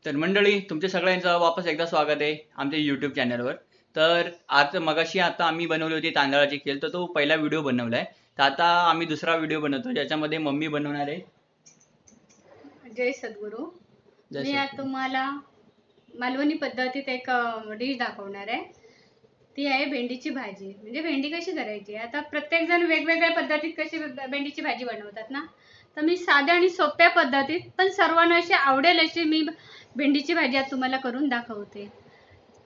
तर मंडळी तुमच्या सगळ्यांचं वापस एकदा स्वागत आहे आमच्या यूट्यूब चॅनलवर. तर आज मगाशी आता आम्ही बनवली होती तांदळाची खीर, तर तो पहिला व्हिडिओ बनवला आहे. तर आता आम्ही दुसरा व्हिडिओ बनवतो ज्याच्यामध्ये मम्मी बनवणार आहे. जय सद्गुरू. जय मी आज सद्गुरू. तुम्हाला मालवणी पद्धतीत एक डिश दाखवणार आहे. ती आहे भेंडीची भाजी. म्हणजे भेंडी कशी करायची, आता प्रत्येक जण वेगवेगळ्या पद्धतीत कशी भेंडीची भाजी बनवतात ना, तर मी साध्या आणि सोप्या पद्धतीत पण सर्वांना अशी आवडेल अशी मी भेंडीची भाजी आज तुम्हाला करून दाखवते.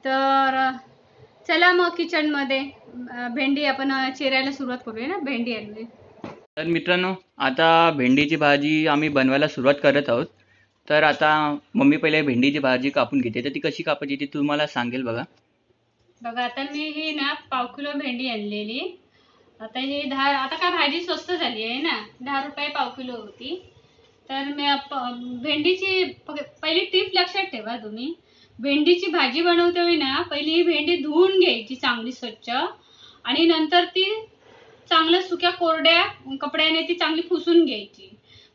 तर चला मग किचनमध्ये भेंडी आपण चिरायला सुरुवात करूया ना. भेंडी आणली. तर मित्रांनो, आता भेंडीची भाजी आम्ही बनवायला सुरुवात करत आहोत. तर आता मम्मी पहिले भेंडीची भाजी कापून घेते, तर ती कशी कापायची ती तुम्हाला सांगेल बघा. आता मी ही ना 1/2 किलो भेंडी आणलेली. आता ही आता काय भाजी स्वस्त झाली आहे ना, 10 रुपये 1/2 किलो होती. तर मी भेंडीची पहिली टीप लक्षात ठेवा तुम्ही. भेंडीची भाजी बनवतोय ना, पहिली ही भेंडी धुवून घ्यायची चांगली स्वच्छ, आणि नंतर ती चांगलं सुक्या कोरड्या कपड्याने ती चांगली पुसून घ्यायची.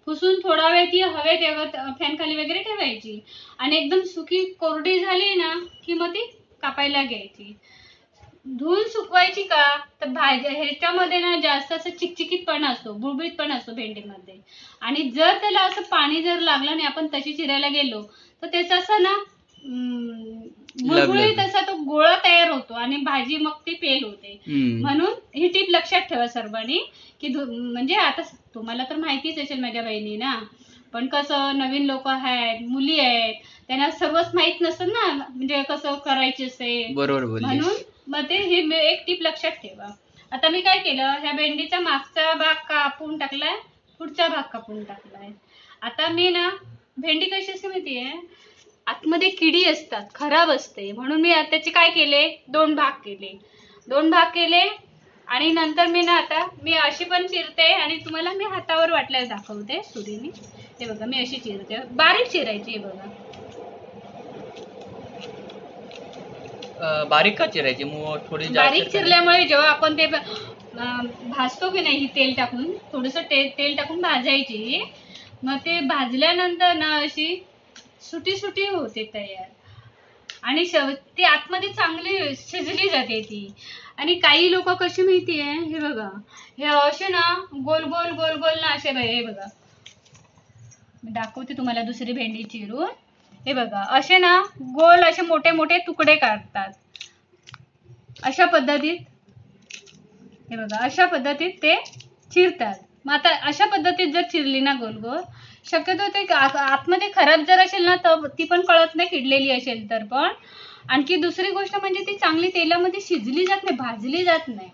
पुसून थोडा वेळ ती हवेत फॅन खाली वगैरे ठेवायची, आणि एकदम सुकी कोरडी झाली ना की मग ती कापायला घ्यायची. धुवून सुकवायची का, तर भाजी ह्याच्यामध्ये ना जास्त असं चिकचिकीतपणा असतो, बुळबुळीतपणा असतो भेंडीमध्ये. आणि जर त्याला असं पाणी जर लागलं नाही, आपण तशी चिरायला गेलो तर त्याचा असं ना मुळमुळीत असा तो गोळा तयार होतो आणि भाजी मग ती फेल होते. म्हणून ही टीप लक्षात ठेवा सर्वांनी की म्हणजे आता तुम्हाला तर माहितीच असेल माझ्या बहिणी ना, पण कसं नवीन लोक आहेत, मुली आहेत, त्यांना सर्वच माहित नसतं ना, म्हणजे कसं करायचं असेल. बरोबर. म्हणून मग ते ही एक टीप लक्षात ठेवा. आता मी काय केलं, ह्या भेंडीचा मागचा भाग कापून टाकलाय, पुढचा भाग कापून टाकलाय. आता मी ना भेंडी कशी असते माहितीये, आतमध्ये किडी असतात, खराब असते, म्हणून मी त्याचे काय केले, 2 भाग केले. आणि नंतर मी ना आता मी अशी पण चिरते, आणि तुम्हाला मी हातावर वाटल्यास दाखवते सुरीने. हे बघा मी अशी चिरते, बारीक चिरायची. हे बघा बारीक का चिरायची, थोडी बारीक चिरल्यामुळे जेव्हा आपण ते भाजतो की नाही, तेल टाकून थोडस तेल टाकून भाजायची, मग ते भाजल्यानंतर ना अशी सुटी सुटी होते तयार, आणि ती आतमध्ये चांगली शिजली जाते ती. आणि काही लोक कशी माहितीये, हे बघा हे असे ना गोल गोल गोल गोल ना असे, हे बघा मी दाखवते तुम्हाला दुसरी भेंडी चिरून. हे बघा असे ना गोल असे मोठे मोठे तुकडे काढतात अशा पद्धतीत. हे बघा अशा पद्धतीत ते चिरतात. मग आता अशा पद्धतीत जर चिरली ना गोल गोल, शक्यतो ते आतमध्ये खराब जर असेल ना तर ती पण कळत नाही, किडलेली असेल तर. पण आणखी दुसरी गोष्ट म्हणजे ती चांगली तेलामध्ये शिजली जात नाही, भाजली जात नाही,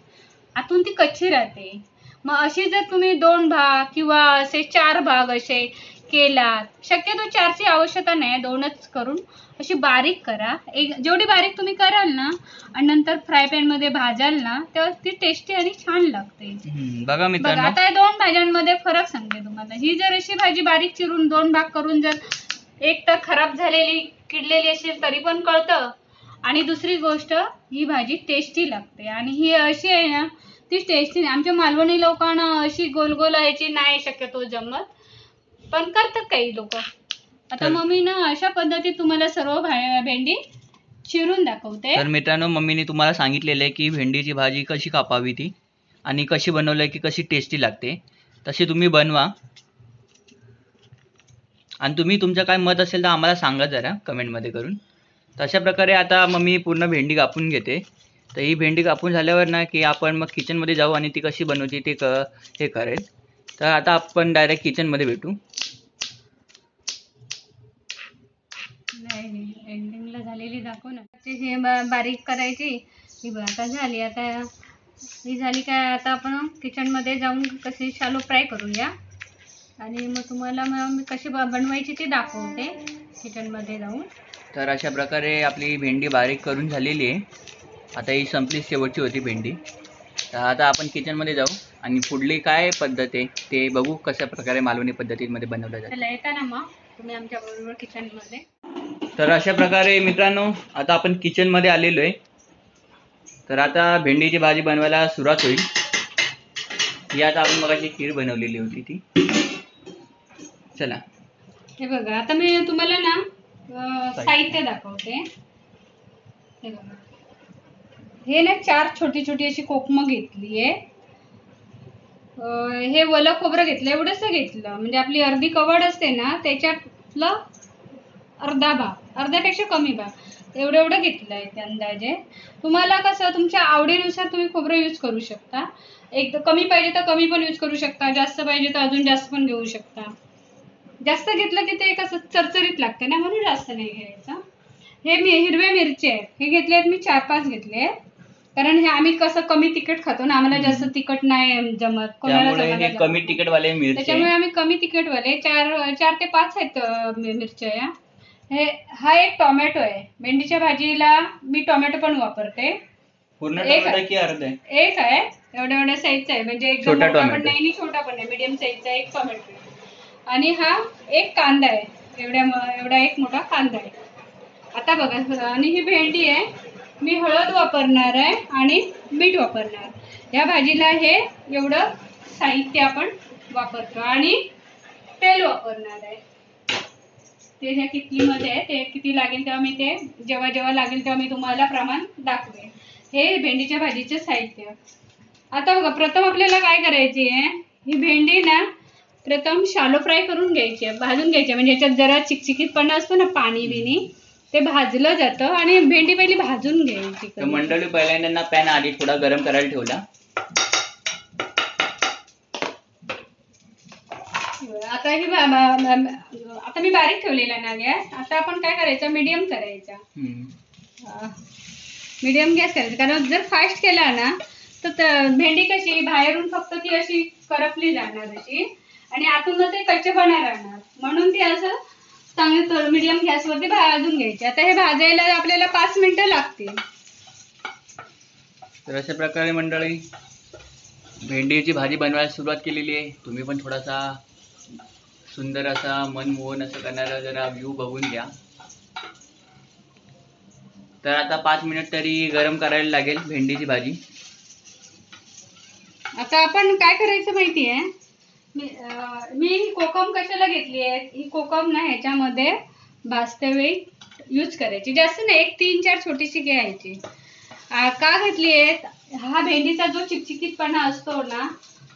आतून ती कच्ची राहते. मग अशी जर तुम्ही 2 भाग किंवा असे 4 भाग असे केलात, शक्यतो 4ची आवश्यकता नाही, 2च करून अशी बारीक करा. जेवढी बारीक तुम्ही कराल ना, आणि नंतर फ्राय पॅन मध्ये भाजाल ना, तेव्हा ती टेस्टी आणि छान लागते. बघा मित्रांनो, आता या 2 भाज्यांमध्ये फरक सांगते तुम्हाला. ही जर अशी भाजी बारीक चिरून 2 भाग करून जर एक तर खराब झालेली किडलेली असेल तरी पण कळतं, आणि दुसरी गोष्ट ही भाजी टेस्टी लागते. आणि ही अशी आहे ना, ती टेस्टी. आमच्या मालवणी लोकांना अशी गोल गोल यायची नाही शक्यतो जमत, पण करतात काही लोक. आता मम्मी ना अशा पद्धतीत तुम्हाला सर्व भेंडी चिरून दाखवते. तर मित्रांनो, मम्मीने तुम्हाला सांगितलेलं आहे की भेंडीची भाजी कशी कापावी ती, आणि कशी बनवली की कशी टेस्टी लागते, तशी तुम्ही बनवा. आणि तुम्ही तुमचं काय मत असेल तर आम्हाला सांगा जरा कमेंटमध्ये करून. तर अशा प्रकारे आता मम्मी पूर्ण भेंडी कापून घेते. तर ही भेंडी कापून झाल्यावर ना की आपण मग किचनमध्ये जाऊ आणि ती कशी बनवायची ते हे करेल. तर आता आपण डायरेक्ट किचनमध्ये भेटू. नाही एंडिंगला झालेली दाखव ना. हे बारीक करायची. ही बघ आता झाली. आता ही झाली काय, आता आपण किचनमध्ये जाऊन कशी शालो फ्राय करूया, आणि मग तुम्हाला मी कशी बनवायची ते दाखवते किचनमध्ये जाऊन. तर अशा प्रकारे आपली भेंडी बारीक करून झालेली आहे. आता ही संपली, शेवटची होती भेंडी. तर आता आपण किचनमध्ये जाऊ आणि पुढली काय पद्धत आहे ते बघू, कशा प्रकारे मालवणी पद्धतीमध्ये बनवलं जातं. चला येता ना मग तुम्ही आमच्या बरोबर किचनमध्ये. तर अशा प्रकारे मित्रांनो, आता आपण किचनमध्ये आलेलो आहे. तर आता भेंडीची भाजी बनवायला सुरुवात होईल. ही आता आपण मगाशी खीर बनवलेली होती ती. चला. हे बघा आता मी तुम्हाला ना साहित्य दाखवते. हे बघा, हे ना 4 छोटी छोटी अशी कोकमं घेतलीये. हे वलं खोबरं घेतलं, एवढंच घेतलं, म्हणजे आपली अर्धी कवड असते ना त्याच्यातलं अर्धा भाग, अर्ध्यापेक्षा कमी भाग एवढं घेतलंय ते अंदाजे. तुम्हाला कसं तुमच्या आवडीनुसार तुम्ही खोबरं यूज करू शकता. एक कमी पाहिजे तर कमी पण यूज करू शकता, जास्त पाहिजे तर अजून जास्त पण घेऊ शकता. जास्त घेतलं की ते कसं चरचरीत लागते ना, म्हणून जास्त नाही घ्यायचं. हे हिरव्या मिरची आहेत, हे घेतले आहेत मी 4-5 घेतले, कारण हे आम्ही कसं कमी तिखट खातो ना, आम्हाला जास्त तिखट नाही जमत, कोणाला त्यामुळे हे कमी तिखटवाले मिरची त्याच्यामुळे आम्ही कमी तिखटवाले 4 ते 5 आहेत मिरच्या या. हा एक टोमॅटो आहे, भेंडीच्या भाजीला मी टोमॅटो पण वापरते. पूर्ण टोमॅटो की अर्ध आहे? एक आहे, एवढ्या साईजचा आहे, म्हणजे एकदम मोठा पण नाही आणि छोटा पण नाही, मीडियम साईजचा एक टोमॅटो आहे. आणि हा एक कांदा आहे, एवढा एक मोठा कांदा आहे. आता बघा, आणि ही भेंडी आहे, मी हळद वापरणार आहे आणि मीठ वापरणार. या भाजीला हे एवढं साहित्य आपण वापरतो आणि तेल वापरणार आहे. ते ह्या किटलीमध्ये आहे, ते किती लागेल तेव्हा मी ते जेव्हा लागेल तेव्हा मी तुम्हाला प्रमाण दाखवेन. हे भेंडीच्या भाजीचे साहित्य. आता बघा, प्रथम आपल्याला काय करायची आहे, ही भेंडी ना प्रथम शालो फ्राय करून घ्यायची आहे, भाजून घ्यायची, म्हणजे याच्यात जरा चिकचिकीतपणा असतो ना, पाणी बिनी ते भाजलं जातं आणि भेंडी पहिली भाजून घ्यायची. तर मंडळी पहिल्यांदा पॅन आधी थोडा गरम करायला ठेवला. आता मी बारीक ठेवलेला ना गॅस. आता आपण काय करायचं, मीडियम करायचा. मीडियम गॅस करायचा, कारण जर फास्ट केला ना तर भेंडी कशी बाहेरून फक्त ती अशी करपली जाणार अशी, आणि आतून ते कच्चेपणा राहणार, म्हणून ती असं चांगलं मीडियम गॅसवरती भाजून घ्यायची. आता हे भाजायला आपल्याला 5 मिनिटं लागतील. तर अशा प्रकारे मंडळी भेंडीची भाजी बनवायला सुरुवात केलेली आहे. तुम्ही पण थोडासा सुंदर असा मनमोहन असं करणारा जरा व्ह्यू बघून घ्या. तर आता 5 मिनिट तरी गरम करायला लागेल भेंडीची भाजी. आता आपण काय करायचं माहितीये, मी ही कोकम कशाला घेतली आहे, ही कोकम ना ह्याच्यामध्ये भाजते वेळी यूज करायची, जास्त नाही, एक 3-4 छोटीशी घ्यायची. का घेतली आहे, हा भेंडीचा जो चिकचिकीतपणा असतो ना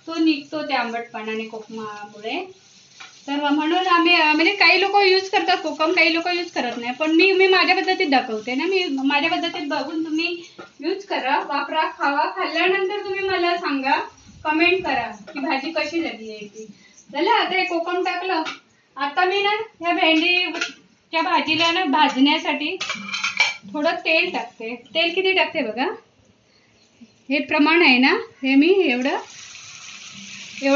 तो निघतो त्या आंबटपणाने कोकमामुळे. तर म्हणून आम्ही, म्हणजे काही लोक यूज करतात कोकम, काही लोक यूज करत नाही, पण मी माझ्या पद्धतीत दाखवते ना, मी माझ्या पद्धतीत बघून तुम्ही यूज करा, वापरा, खावा. खाल्ल्यानंतर तुम्ही मला सांगा, कमेंट करा की भाजी कशी झाली आहे ती. झालं, आता हे कोकम टाकलं. आता मी ना ह्या भेंडीच्या भाजीला ना भाजण्यासाठी थोडं तेल टाकते. तेल किती टाकते बघा, हे प्रमाण आहे ना, हे मी एवढं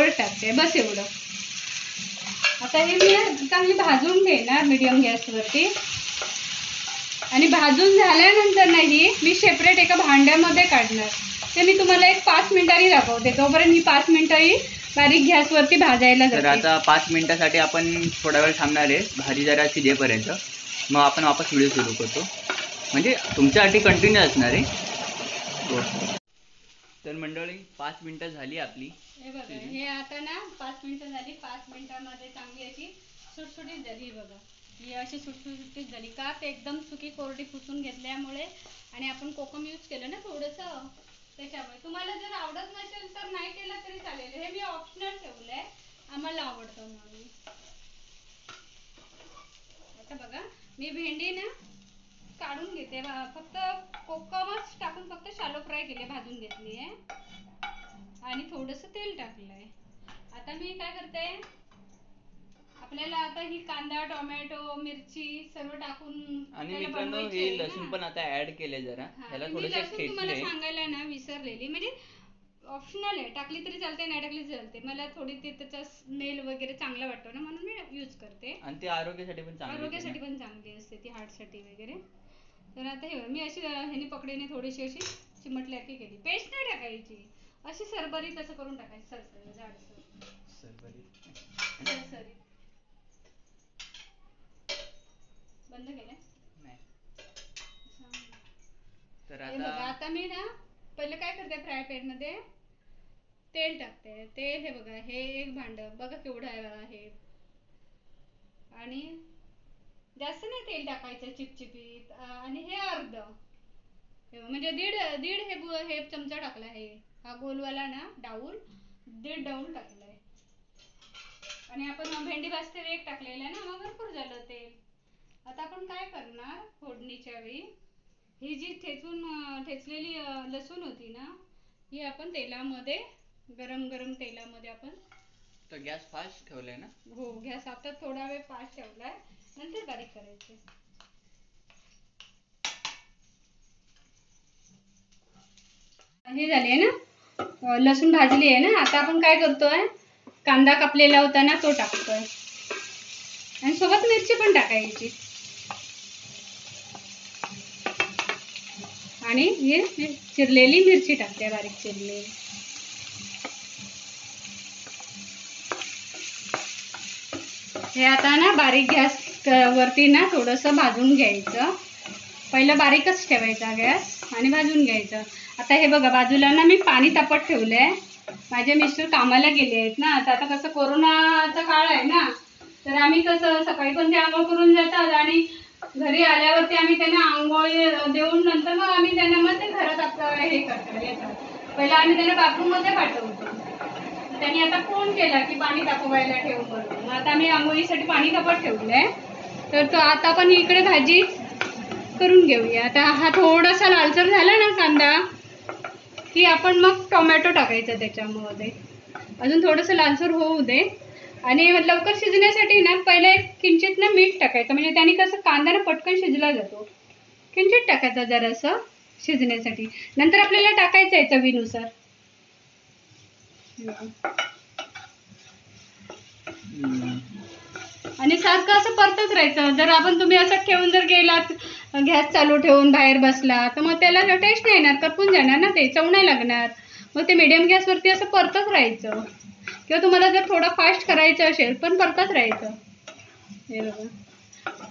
टाकते, बस एवढं. आता हे मी चांगली भाजून घेणार मीडियम गॅसवरती, आणि भाजून झाल्यानंतर नाही मी सेपरेट एका भांड्यामध्ये काढणार. ते मी तुम्हाला एक 5 मिनिटांनी दाखवते, तोपर्यंत मी 5 मिनिटंही बारीक गॅसवरती भाजायला जाते. तर आता 5 मिनिटासाठी आपण थोडा वेळ थांबणार आहे, भाजी जरा शिजेपर्यंत. मग आपण वापस व्हिडिओ सुरू करतो, म्हणजे तुमच्यासाठी कंटिन्यू असणार आहे. तर मंडळी 5 मिनिटं झाली आपली. हे बघा, हे आता ना 5 मिनिटं झाली. 5 मिनिटांमध्ये चांगली अशी सुटसुटीत झाली बघा, ही अशी सुटसुटीत झाली का, ते एकदम सुकी कोरडी पुसून घेतल्यामुळे, आणि आपण कोकम यूज केलं ना थोडंसं त्याच्यामुळे. तुम्हाला जर आवडत नसेल तर नाही केलं तरी चालेल, हे मी ऑप्शनल ठेवलंय, आम्हाला आवडतं म्हणून. आता बघा, मी भेंडी ना काढून घेते, फक्त कोकमच टाकून फक्त शालो फ्राय केले, भाजून घेतली आहे आणि थोडंसं तेल टाकलंय. आता मी काय करते, आपल्याला आता ही कांदा, टोमॅटो, मिरची सर्व टाकून, आणि मित्रांनो हे लसूण पण आता ऍड केले जरा, याला थोडेसे ठेचले. तुम्हाला सांगायला ना विसरलेली, म्हणजे ऑप्शनल आहे, टाकली तरी चालते, नाही टाकली तरी चालते. मला थोडी ते त्याचा स्मेल वगैरे चांगला वाटतो ना, म्हणून मी यूज करते. आणि ते आरोग्यासाठी पण चांगली असते ती, हार्टसाठी वगैरे. तर आता हे मी अशी ह्याने पकडीने थोडीशी अशी चिमटल्याकी केली, पेस्ट नाही टाकायची, अशी सरबरीत असं करून टाकायची, सरसरीत. बंद केलं नाही. तर आता मी ना पहिले काय करते, फ्राय पॅन मध्ये तेल टाकते. तेल हे बघा, हे एक भांड बघा केवढं आहे, आणि जास्त नाही तेल टाकायचं चिपचिपीत. आणि हे अर्ध, म्हणजे दीड दीड हे चमचा टाकला आहे. हा गोलवाला ना डाऊल, दीड डाऊल टाकलाय. आणि आपण भेंडी भाजते एक टाकलेला आहे ना, मग भरपूर झालं तेल. आता आपण काय करणार, फोडणीच्या वेळी ही जी ठेचलेली लसूण होती ना, ही आपण तेलामध्ये, गरम गरम तेलामध्ये आपण. तर गॅस फास्ट ठेवलाय ना? हो, गॅस आता थोडा वेळ फास्ट ठेवलाय, नंतर बारीक करायचे. हे झाली आहे ना, लसूण भाजली आहे ना. आता आपण काय करतोय, कांदा कापलेला होता ना तो टाकतोय, आणि सोबत मिरची पण टाकायची. आणि हे चिरलेली मिरची टाकते, बारीक चिरलेली. हे आता ना बारीक गॅस वरती ना थोडंसं भाजून घ्यायचं. पहिलं बारीकच ठेवायचा गॅस आणि भाजून घ्यायचं. आता हे बघा, बाजूला ना मी पाणी तापत ठेवलंय. माझे मिस्टर कामाला गेले आहेत ना. आता कसं कोरोनाचा काळ आहे ना, तर आम्ही कसं सकाळी पण ते आंघोळ करून जातात, आणि घरी आल्यावरती आम्ही त्यांना आंघोळ देऊन नंतर मग आम्ही त्यांना मग ते घरात आपलं हे करतो येतात. पहिला आम्ही त्यांना बाथरूम मध्ये पाठवतो. त्यांनी आता फोन केला की पाणी तापवायला ठेव म्हणून. मग आता आम्ही आंघोळीसाठी पाणी तापत ठेवलंय. तर तो आता आपण इकडे भाजी करून घेऊया. आता हा थोडासा लालसर झाला ना कांदा, की आपण मग टोमॅटो टाकायचा त्याच्यामध्ये. अजून थोडंसं लालसर होऊ दे. आणि लवकर शिजण्यासाठी ना पहिलं एक किंचित ना मीठ टाकायचं, म्हणजे त्याने कसं कांदा ना पटकन शिजला जातो. किंचित टाकायचं जरासं शिजण्यासाठी. नंतर आपल्याला टाकायचं आहे चवीनुसार. आणि सारखं असं परतच राहायचं. जर आपण तुम्ही असं ठेवून जर गेलात, गॅस चालू ठेवून बाहेर बसला, तर मग त्याला टेस्ट नाही येणार, करपून जाणार ना, ते चव नाही लागणार. मग ते मीडियम गॅसवरती असं परतच राहायचं. किंवा तुम्हाला जर थोडं फास्ट करायचं असेल पण परतच राहायचं. हे बघा,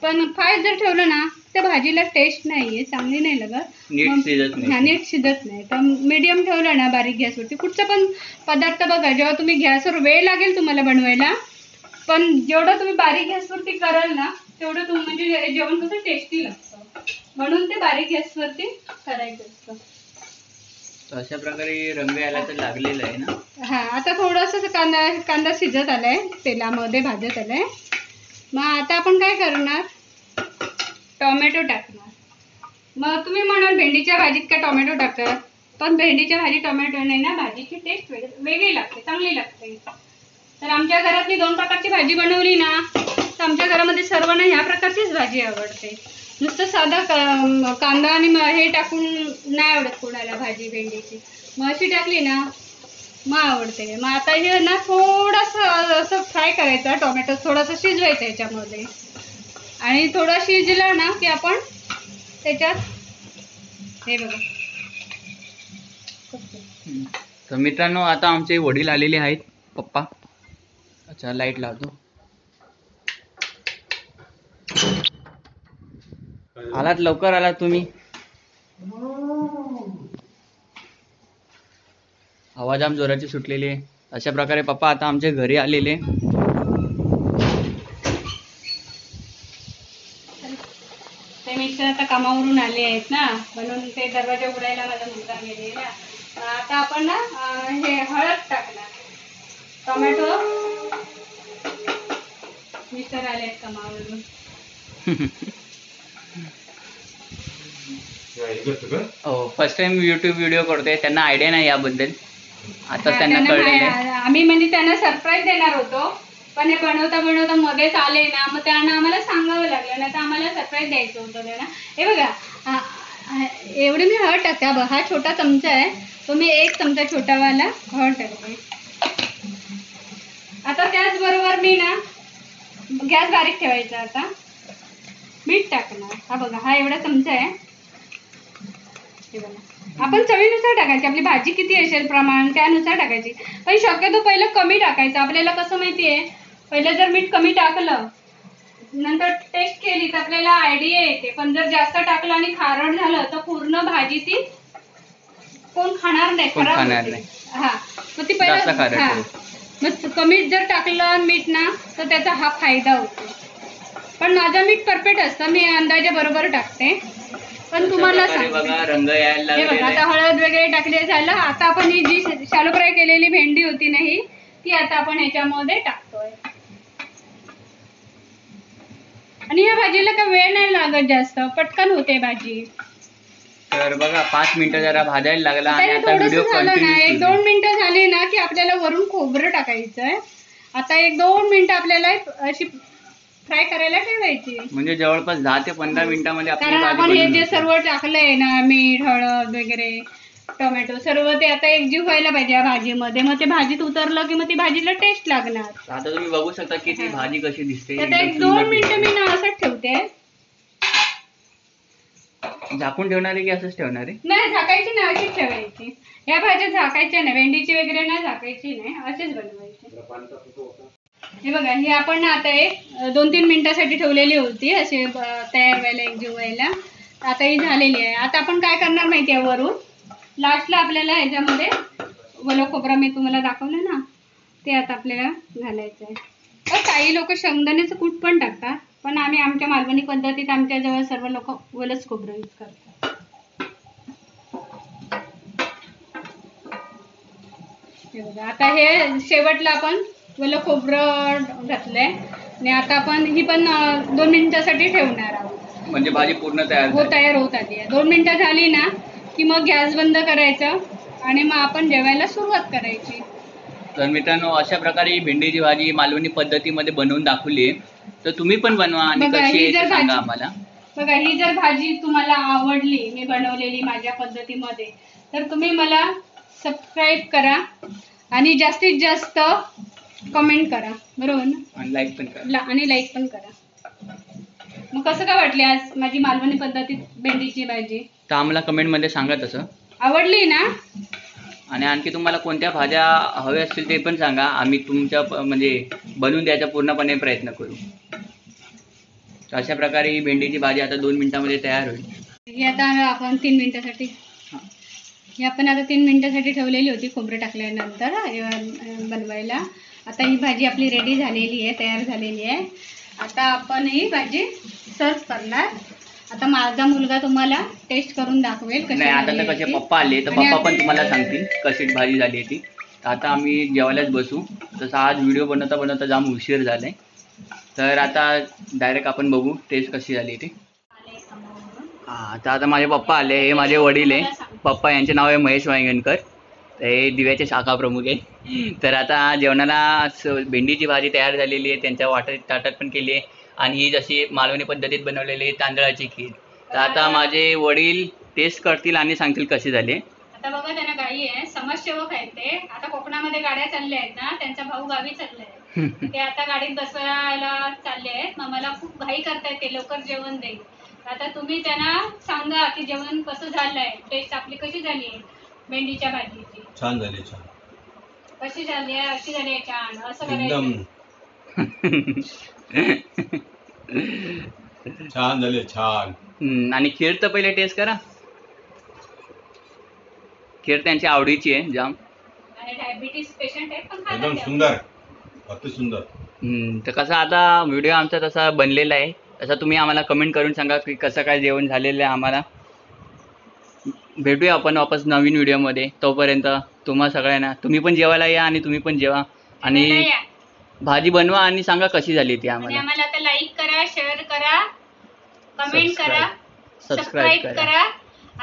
पण फास्ट जर ठेवलं ना त्या भाजीला टेस्ट नाहीये, चांगली नाही लागत, नीट शिजत नाही. तर मीडियम ठेवलं ना बारीक गॅसवरती, कुठचा पण पदार्थ बघा, जेव्हा तुम्ही गॅसवर वेळ लागेल तुम्हाला बनवायला, पण जेवढं तुम्ही बारीक गॅसवरती कराल ना तेवढं म्हणजे जेवण कसं टेस्टी लागतं. म्हणून ते बारीक गॅसवरती करायचं असतं. अशा प्रकारे रंग यायला तर लागलेला आहे ना. हा, आता थोडंसं कांदा शिजत आलाय, तेलामध्ये भाजत आलाय. मग आता आपण काय करणार, टोमॅटो टाकणार. मग तुम्ही म्हणाल भेंडीच्या भाजीत काय टोमॅटो टाकतात, पण भेंडीच्या भाजी टोमॅटोने ना भाजीची टेस्ट वेगळी लागते, चांगली लागते. तर आमच्या घरात मी 2 प्रकारची भाजी बनवली ना, तर आमच्या घरामध्ये सर्वांना ह्या प्रकारचीच भाजी आवडते. नुसतं साधा कांदा आणि हे टाकून नाही आवडत कोणाला भाजी भेंडीची. मग अशी टाकली ना मग आवडते. मग आता हे ना थोडंसं असं फ्राय करायचा, टोमॅटो थोडासा शिजवायचा याच्यामध्ये. आणि थोडा शिजला ना की आपण त्याच्यात हे बघा. तर मित्रांनो, आता आमचे वडील आलेले आहेत, पप्पा. अच्छा, लाईट लावतो. आलात, लवकर आलात तुम्ही. आवाज आम जोराची सुटलेली आहे. अशा प्रकारे पप्पा आता आमच्या घरी आलेले. ते मिस्टर आता कामावरून आले आहेत ना, म्हणून ते दरवाजा उघडायला माझा मुलगा गेलेला. आता आपण ना हे हळद टाकणार. टोमॅटो, मिस्टर आले आहेत कामावरून. हो, फर्स्ट टाइम युट्यूब व्हिडिओ करतोय, त्यांना आयडिया नाही याबद्दल. आता त्यांना कळलेलं आहे. आम्ही म्हणजे त्यांना सरप्राईज देणार होतो, पण हे बनवता बनवता मध्येच आले ना, मग त्यांना आम्हाला सांगावं लागलं, नाही तर आम्हाला सरप्राईज द्यायचं होतं त्यांना. हे बघा, एवढी मी हळद टाकते. हा छोटा चमचा आहे, तो मी 1 चमचा छोटावाला हळद टाकते. आता त्याचबरोबर मी ना गॅस बारीक ठेवायचा. आता मीठ टाकणार. हा बघा, हा एवढा चमचा आहे. हे बघा, आपण चवीनुसार टाकायची, आपली भाजी किती असेल प्रमाण त्यानुसार टाकायची. पण शक्यतो पहिलं कमी टाकायचं. आपल्याला कसं माहितीये, पहिलं जर मीठ कमी टाकलं, नंतर टेस्ट केली तर आपल्याला आयडिया येते. पण जर जास्त टाकलं आणि खारट झालं तर पूर्ण भाजी ती कोण खाणार नाही, खराब होते. हा, मग ती पहिलं मग कमी जर टाकलं मीठ ना, तर त्याचा हा फायदा होतो. पण माझं मीठ परफेक्ट असतं, मी अंदाजे बरोबर टाकते. पण तुम्हाला अशा प्रकारे बघा रंग यायला हे बघा लागलेला आता आहे. हळद वगैरे टाकले झालं. आता आपण ही जी शालो फ्राय केलेली भेंडी होती ना ही, ती आता आपण ह्याच्यामध्ये टाकतोय. आणि या भाजीला काय वेळ नाही लागत जास्त, पटकन होते भाजी. तर बघा 5 मिनिटं जरा भाजायला लागला आणि आता थोडस व्हिडिओ झालं ना, कंटिन्यू 1-2 मिनिटं झाली ना की आपल्याला वरून खोबरं टाकायचंय. आता 1-2 मिनिटं आपल्याला अशी फ्राय करायला ठेवायची. म्हणजे जवळपास 10 ते 15 मिनिटांमध्ये आपली कारण भाजी आपण हे बनून जे होते. सर्व टाकलंय ना, मीठ हळद वगैरे टोमॅटो सर्व ते आता एकजीव व्हायला पाहिजे या भाजीमध्ये. मग ते भाजीत उतरलं की मग ती भाजीला टेस्ट लागणार. आता तुम्ही बघू शकता की ती भाजी कशी दिसते. आता एकदम 1-2 सुंदर मिनिटं मी दिसते. ना असंच ठेवते. झाकून ठेवणार आहे की असंच ठेवणार आहे? नाही झाकायची नाही, अशीच ठेवायची. या भाज्या झाकायच्या नाही, भेंडीची वगैरे नाही झाकायची नाही, असेच बनवायची. हे बघा ही आपण ना आता एक 2-3 मिनिटासाठी ठेवलेली होती असे तयार व्हायला, एकजीव व्हायला. आता ही झालेली आहे. आता आपण काय करणार माहिती आहे, वरून लास्टला आपल्याला ह्याच्यामध्ये ओलं खोबरं मी तुम्हाला दाखवलं ना, ते आता आपल्याला घालायचं आहे. काही लोक शेंगदाण्याचं कूट पण टाकतात, पण आम्ही आमच्या मालवणी पद्धतीत आमच्याजवळ सर्व लोक ओलंच खोबरं यूज करतात. हे बघा आता हे शेवटला आपण ओलं खोबरं घातलंय आणि आता आपण ही पण 2 मिनिटासाठी ठेवणार आहोत. म्हणजे भाजी पूर्ण तयार हो झाली. तयार होत आली आहे. 2 मिनिटं झाली ना की मग गॅस बंद करायचं आणि मग आपण जेवायला सुरुवात करायची. तर मित्रांनो अशा प्रकारे ही भेंडीची भाजी मालवणी पद्धतीमध्ये बनवून दाखवली आहे. तर तुम्ही पण बनवा आणि बघा, कशी ही आहे जर ते सांगा भाजी- आम्हाला. बघा ही जर भाजी तुम्हाला आवडली मी बनवलेली माझ्या पद्धतीमध्ये, तर तुम्ही मला सबस्क्राईब करा आणि जास्तीत जास्त कमेंट करा, बरोबर ना? आणि लाईक पण करा. आणि लाईक पण करा. मग कसं काय वाटली आज माझी मालवणी पद्धतीत भेंडीची भाजी? तर आम्हाला कमेंटमध्ये सांगा तसं. आवडली ना? आणि आणखी तुम्हाला कोणत्या भाज्या हव्या असतील ते पण सांगा. आम्ही तुमच्या म्हणजे बनवून द्यायचा पूर्णपणे प्रयत्न करू. तर अशा प्रकारे ही भेंडीची भाजी आता 2 मिनिटांमध्ये तयार होईल. ही आता आपण 3 मिनिटासाठी ही आपण आता 3 मिनिटासाठी ठेवलेली होती खोबरं टाकल्यानंतर बनवायला. आता ही भाजी आपली रेडी झालेली आहे, तयार झालेली आहे. आता आपण ही भाजी सर्व करणार. आता माझा मुलगा तुम्हाला टेस्ट करून दाखवेल कशी नाही आता झाली तर आहे कसे ती. पप्पा आले तर आणि पप्पा आता- पण तुम्हाला सांगतील कशी भाजी झाली आहे ती. तर आता आम्ही जेवायलाच बसू. तसं आज व्हिडिओ बनवता बनवता जाम उशीर झालाय. तर आता डायरेक्ट आपण बघू टेस्ट कशी झाली ती. हां तर आता माझे पप्पा आले. हे माझे वडील आहे. पप्पा यांचे नाव आहे महेश वांगणकर. हे दिव्याचे शाखा प्रमुख आहे. तर आता जेवणाला भेंडीची भाजी तयार झालेली आहे. त्यांच्या ताटात पण केली आहे. आणि ही जशी मालवणी पद्धतीत बनवलेली तांदळाची खीर. तर आता माझे वडील टेस्ट करतील आणि सांगतील कशी झाली. आता बघा त्यांना गाई आहे, समाजसेवक आहेत ते. आता कोकणामध्ये गाड्या चालल्या आहेत ना, त्यांचा भाऊ गावी चाललाय. ते आता गाडीत बसवायला चालले आहेत. मग मला खूप घाई करतायत, ते लवकर जेवण देईल. आता तुम्ही त्यांना सांगा की जेवण कसं झालंय, टेस्ट आपली कशी झाली आहे भेंडीच्या भाजीची. छान झाली, छान. कशी झाली आहे, अशी झाली आहे, छान असं एकदम करायचं. छान झाले, छान. आणि खीर तर पहिले टेस्ट करा. खीर त्यांची आवडीची आहे जाम. आणि डायबिटीस पेशंट आहे पण खातात एकदम ते. सुंदर, अति सुंदर. तर कसा आता व्हिडिओ आमचा तसा बनलेला आहे. तसा तुम्ही आम्हाला कमेंट करून सांगा की कसं काय जेवण झालेलं आहे आम्हाला. भेटूया आपण वापस नवीन व्हिडिओमध्ये. तोपर्यंत तुम्हा सगळ्यांना तुम्ही पण जेवायला या आणि तुम्ही पण जेवा आणि जेवायला या. भाजी बनवा आणि सांगा कशी झाली ती आणि आम्हाला. आम्हाला आता लाईक करा, शेअर करा, कमेंट करा, सबस्क्राईब सबस्क्राईब करा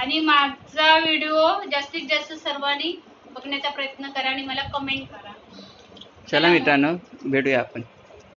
आणि माझा व्हिडिओ जास्तीत जास्त सर्वांनी बघण्याचा प्रयत्न करा आणि मला कमेंट करा. चला मित्रांनो भेटूया आपण.